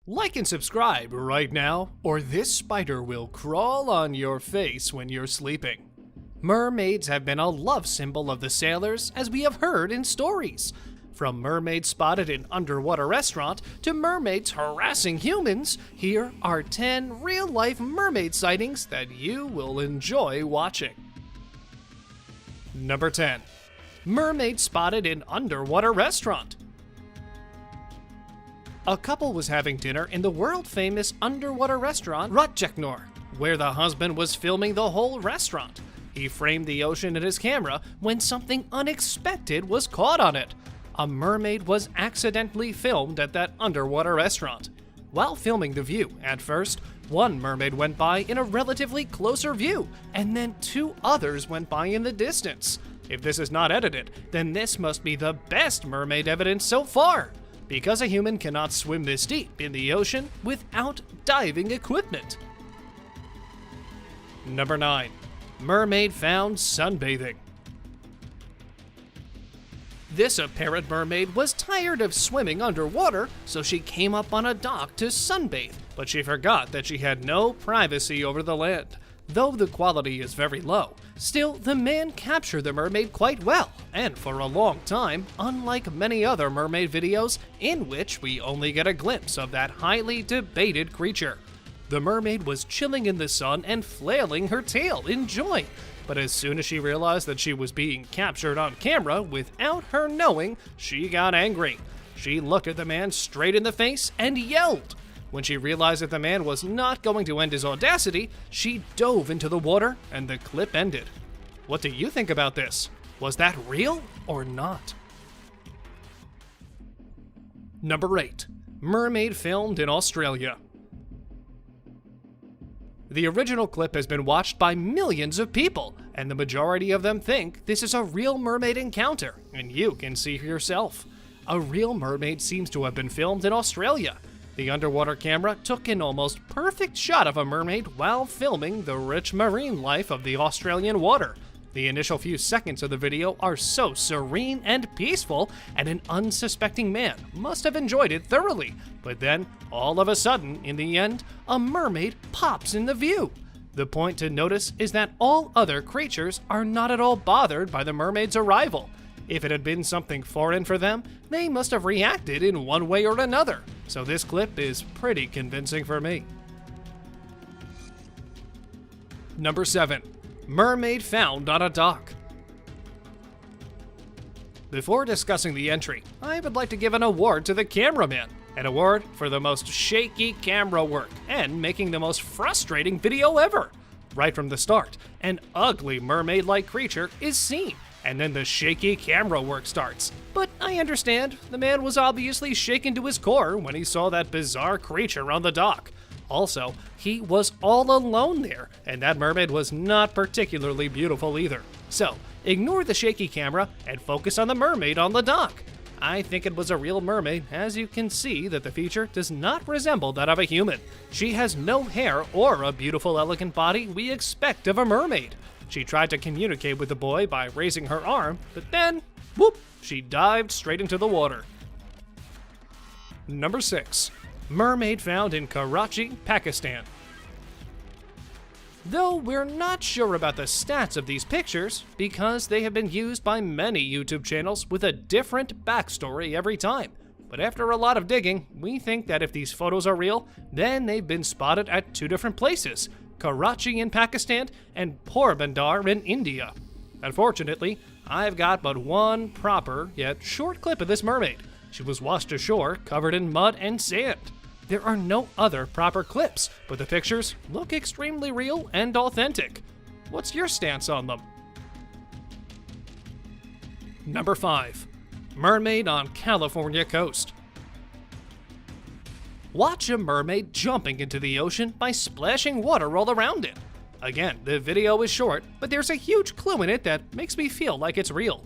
Like and subscribe right now, or this spider will crawl on your face when you're sleeping. Mermaids have been a love symbol of the sailors, as we have heard in stories. From mermaids spotted in underwater restaurant to mermaids harassing humans, here are 10 real-life mermaid sightings that you will enjoy watching. Number 10. Mermaid spotted in underwater restaurant. A couple was having dinner in the world-famous underwater restaurant Rotjeknor, where the husband was filming the whole restaurant. He framed the ocean in his camera when something unexpected was caught on it. A mermaid was accidentally filmed at that underwater restaurant. While filming the view, at first, one mermaid went by in a relatively closer view, and then 2 others went by in the distance. If this is not edited, then this must be the best mermaid evidence so far, because a human cannot swim this deep in the ocean without diving equipment. Number 9. Mermaid found sunbathing. This apparent mermaid was tired of swimming underwater, so she came up on a dock to sunbathe, but she forgot that she had no privacy over the land. Though the quality is very low, still the man captured the mermaid quite well, and for a long time, unlike many other mermaid videos in which we only get a glimpse of that highly debated creature. The mermaid was chilling in the sun and flailing her tail in joy, but as soon as she realized that she was being captured on camera without her knowing, she got angry. She looked at the man straight in the face and yelled. When she realized that the man was not going to end his audacity, she dove into the water and the clip ended. What do you think about this? Was that real or not? Number 8. Mermaid filmed in Australia. The original clip has been watched by millions of people, and the majority of them think this is a real mermaid encounter, and you can see for yourself. A real mermaid seems to have been filmed in Australia. The underwater camera took an almost perfect shot of a mermaid while filming the rich marine life of the Australian water. The initial few seconds of the video are so serene and peaceful, and an unsuspecting man must have enjoyed it thoroughly. But then, all of a sudden, in the end, a mermaid pops in the view. The point to notice is that all other creatures are not at all bothered by the mermaid's arrival. If it had been something foreign for them, they must have reacted in one way or another. So this clip is pretty convincing for me. Number 7. Mermaid found on a dock. Before discussing the entry, I would like to give an award to the cameraman. An award for the most shaky camera work and making the most frustrating video ever. Right from the start, an ugly mermaid-like creature is seen, and then the shaky camera work starts. But I understand, the man was obviously shaken to his core when he saw that bizarre creature on the dock. Also, he was all alone there, and that mermaid was not particularly beautiful either. So, ignore the shaky camera and focus on the mermaid on the dock. I think it was a real mermaid, as you can see that the feature does not resemble that of a human. She has no hair or a beautiful, elegant body we expect of a mermaid. She tried to communicate with the boy by raising her arm, but then, whoop, she dived straight into the water. Number 6. Mermaid found in Karachi, Pakistan. Though we're not sure about the stats of these pictures, because they have been used by many YouTube channels with a different backstory every time. But after a lot of digging, we think that if these photos are real, then they've been spotted at 2 different places, Karachi in Pakistan and Porbandar in India. Unfortunately, I've got but one proper yet short clip of this mermaid. She was washed ashore, covered in mud and sand. There are no other proper clips, but the pictures look extremely real and authentic. What's your stance on them? Number 5. Mermaid on California coast. Watch a mermaid jumping into the ocean by splashing water all around it. Again, the video is short, but there's a huge clue in it that makes me feel like it's real.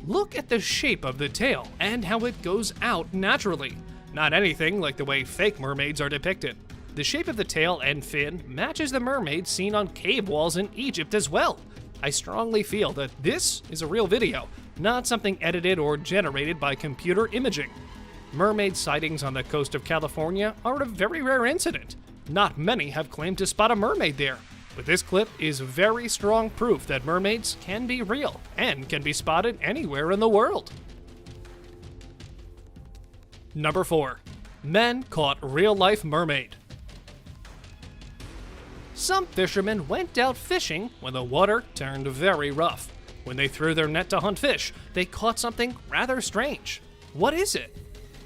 Look at the shape of the tail and how it goes out naturally. Not anything like the way fake mermaids are depicted. The shape of the tail and fin matches the mermaid seen on cave walls in Egypt as well. I strongly feel that this is a real video, not something edited or generated by computer imaging. Mermaid sightings on the coast of California are a very rare incident. Not many have claimed to spot a mermaid there, but this clip is very strong proof that mermaids can be real and can be spotted anywhere in the world. Number 4. Men caught real-life mermaid. Some fishermen went out fishing when the water turned very rough. When they threw their net to hunt fish, they caught something rather strange. What is it?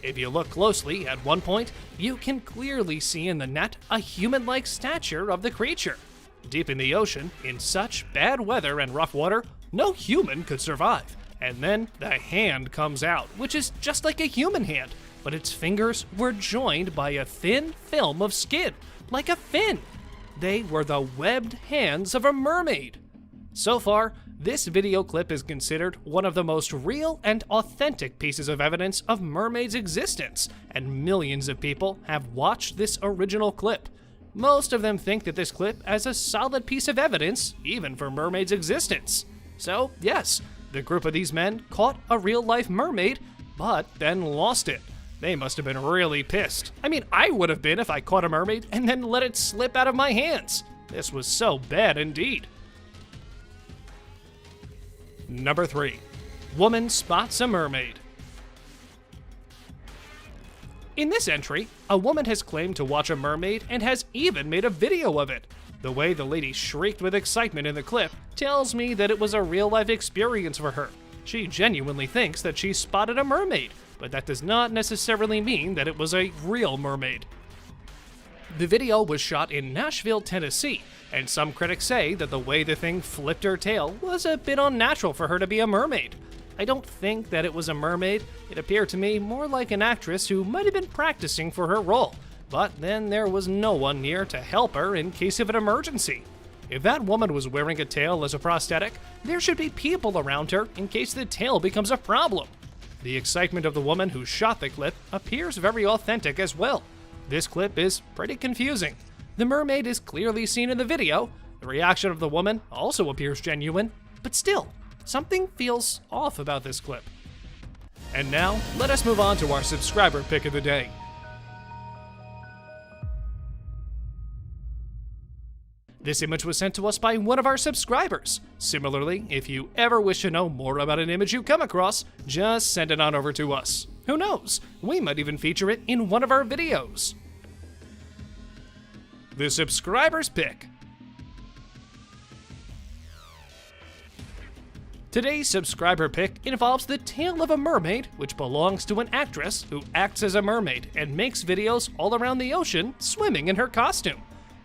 If you look closely, at one point, you can clearly see in the net a human-like stature of the creature. Deep in the ocean, in such bad weather and rough water, no human could survive. And then the hand comes out, which is just like a human hand, but its fingers were joined by a thin film of skin, like a fin. They were the webbed hands of a mermaid. So far, this video clip is considered one of the most real and authentic pieces of evidence of mermaids' existence, and millions of people have watched this original clip. Most of them think that this clip is a solid piece of evidence, even for mermaids' existence. So, yes, the group of these men caught a real-life mermaid, but then lost it. They must have been really pissed. I mean, I would have been if I caught a mermaid and then let it slip out of my hands. This was so bad indeed. Number 3. Woman spots a mermaid. In this entry, a woman has claimed to watch a mermaid and has even made a video of it. The way the lady shrieked with excitement in the clip tells me that it was a real-life experience for her. She genuinely thinks that she spotted a mermaid, but that does not necessarily mean that it was a real mermaid. The video was shot in Nashville, Tennessee, and some critics say that the way the thing flipped her tail was a bit unnatural for her to be a mermaid. I don't think that it was a mermaid. It appeared to me more like an actress who might have been practicing for her role, but then there was no one near to help her in case of an emergency. If that woman was wearing a tail as a prosthetic, there should be people around her in case the tail becomes a problem. The excitement of the woman who shot the clip appears very authentic as well. This clip is pretty confusing. The mermaid is clearly seen in the video. The reaction of the woman also appears genuine, but still, something feels off about this clip. And now, let us move on to our subscriber pick of the day. This image was sent to us by one of our subscribers. Similarly, if you ever wish to know more about an image you come across, just send it on over to us. Who knows? We might even feature it in one of our videos. The subscriber's pick. Today's subscriber pick involves the tail of a mermaid, which belongs to an actress who acts as a mermaid and makes videos all around the ocean swimming in her costume.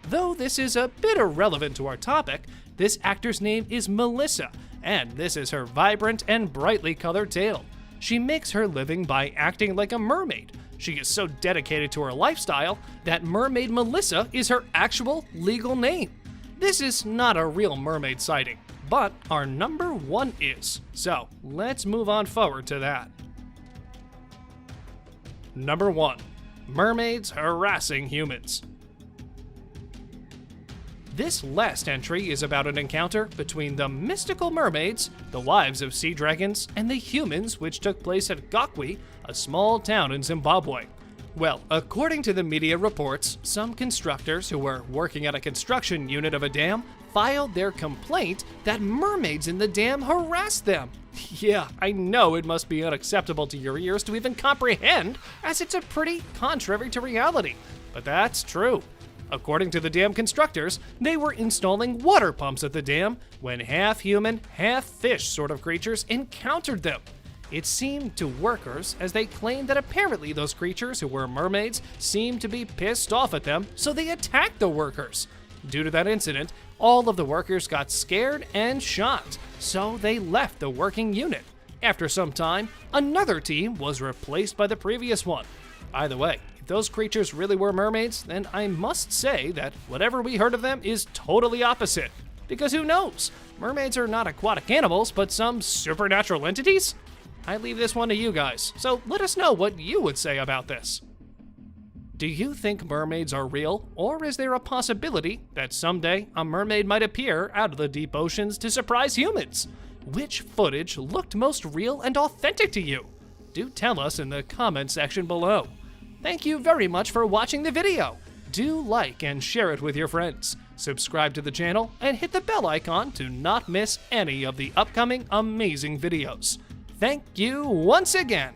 Though this is a bit irrelevant to our topic, this actor's name is Melissa, and this is her vibrant and brightly colored tail. She makes her living by acting like a mermaid. She is so dedicated to her lifestyle that Mermaid Melissa is her actual legal name. This is not a real mermaid sighting, but our number 1 is. So let's move on forward to that. Number 1. Mermaids harassing humans. This last entry is about an encounter between the mystical mermaids, the wives of sea dragons, and the humans, which took place at Gokwe, a small town in Zimbabwe. Well, according to the media reports, some constructors who were working at a construction unit of a dam filed their complaint that mermaids in the dam harassed them. Yeah, I know it must be unacceptable to your ears to even comprehend, as it's a pretty contrary to reality, but that's true. According to the dam constructors, they were installing water pumps at the dam when half-human, half-fish sort of creatures encountered them. It seemed to workers as they claimed that apparently those creatures who were mermaids seemed to be pissed off at them, so they attacked the workers. Due to that incident, all of the workers got scared and shot, so they left the working unit. After some time, another team was replaced by the previous one. Either way, if those creatures really were mermaids, then I must say that whatever we heard of them is totally opposite. Because who knows? Mermaids are not aquatic animals, but some supernatural entities? I leave this one to you guys, so let us know what you would say about this. Do you think mermaids are real, or is there a possibility that someday a mermaid might appear out of the deep oceans to surprise humans? Which footage looked most real and authentic to you? Do tell us in the comment section below. Thank you very much for watching the video. Do like and share it with your friends. Subscribe to the channel and hit the bell icon to not miss any of the upcoming amazing videos. Thank you once again.